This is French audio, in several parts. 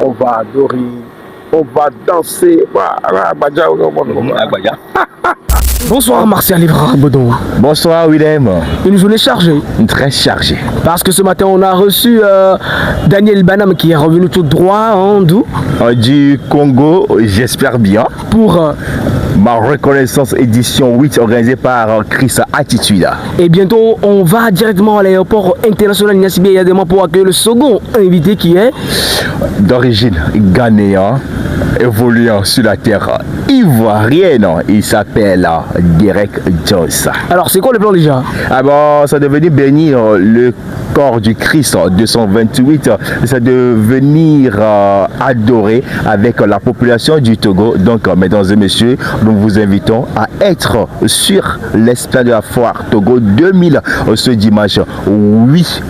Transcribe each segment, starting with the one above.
on va adorer, on va danser. Bonsoir Martial Livrard Baudon. Bonsoir Willem. Une journée chargée. Très chargée. Parce que ce matin on a reçu Daniel Banham qui est revenu tout droit d'où? Du Congo, j'espère bien. Pour ma reconnaissance édition 8 organisée par Chris Attitude. Et bientôt on va directement à l'aéroport international Niassibé Yadema pour accueillir le second invité qui est d'origine ghanéen, évoluant sur la terre ivoirienne. Il s'appelle Derek Jones. Alors c'est quoi le plan déjà? Ah bon, ça devait bénir le corps du Christ 228, ça devait venir adorer avec la population du Togo. Donc mesdames et messieurs, nous vous invitons à être sur l'esplanade de la foire Togo 2000 ce dimanche 8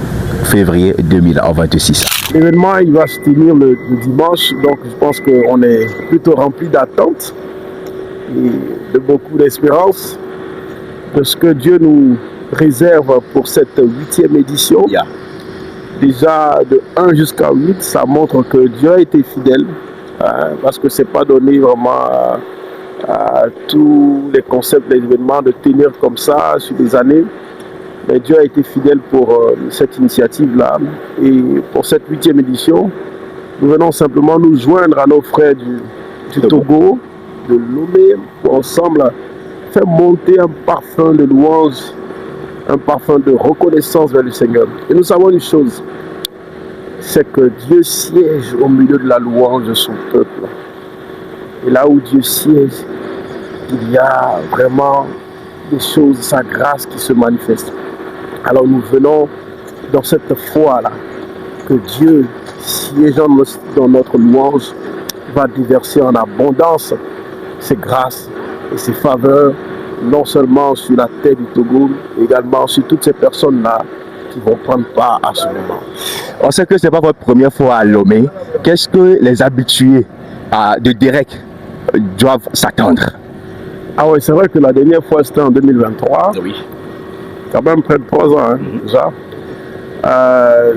février 2026. L'événement il va se tenir le dimanche, donc je pense qu'on est plutôt rempli d'attentes et de beaucoup d'espérance de ce que Dieu nous réserve pour cette 8e édition. Yeah. Déjà de 1 jusqu'à 8, ça montre que Dieu a été fidèle, parce que c'est pas donné vraiment à tous les concepts, les événements de tenir comme ça sur des années. Mais Dieu a été fidèle pour cette initiative-là. Et pour cette 8e édition, nous venons simplement nous joindre à nos frères du Togo, de Lomé, pour ensemble faire monter un parfum de louange, un parfum de reconnaissance vers le Seigneur. Et nous savons une chose, c'est que Dieu siège au milieu de la louange de son peuple. Et là où Dieu siège, il y a vraiment des choses, sa grâce qui se manifeste. Alors nous venons dans cette foi-là, que Dieu, siégeant dans notre louange, va déverser en abondance ses grâces et ses faveurs, non seulement sur la terre du Togo, mais également sur toutes ces personnes-là qui vont prendre part à ce moment. On sait que ce n'est pas votre première fois à Lomé. Qu'est-ce que les habitués de Derek doivent s'attendre? Ah oui, c'est vrai que la dernière fois c'était en 2023. Oui. Quand même près de 3 ans déjà.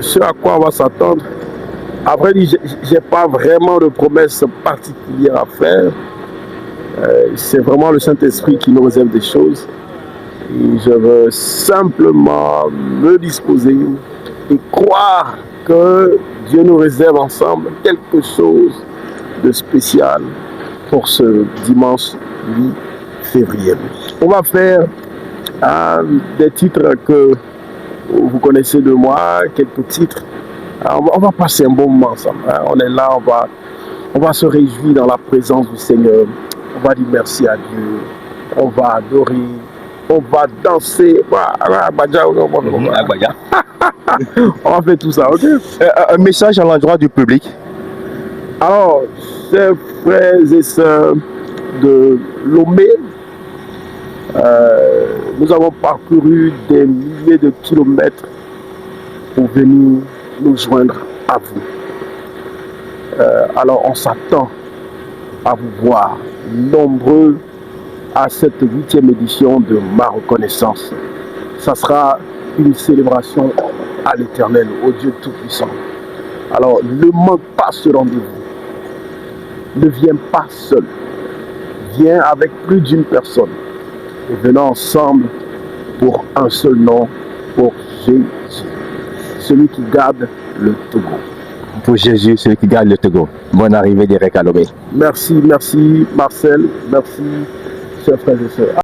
Ce à quoi on va s'attendre, après j'ai pas vraiment de promesses particulières à faire. C'est vraiment le Saint-Esprit qui nous réserve des choses. Et je veux simplement me disposer et croire que Dieu nous réserve ensemble quelque chose de spécial pour ce dimanche 8 février. On va faire des titres que vous connaissez de moi, quelques titres. On va passer un bon moment ensemble. On est là, on va se réjouir dans la présence du Seigneur. On va dire merci à Dieu. On va adorer. On va danser. On va faire tout ça, ok? Un message à l'endroit du public. Alors, chers frères et sœurs de Lomé, nous avons parcouru des milliers de kilomètres pour venir nous joindre à vous. Alors on s'attend à vous voir nombreux à cette 8e édition de ma reconnaissance. Ça sera une célébration à l'Éternel, au Dieu Tout-Puissant. Alors ne manque pas ce rendez-vous. Ne viens pas seul. Viens avec plus d'une personne. Et venons ensemble pour un seul nom, pour Jésus, celui qui garde le Togo. Pour Jésus, celui qui garde le Togo. Bonne arrivée, Derek à Lomé. Merci, merci Marcel, merci chers frères et sœurs.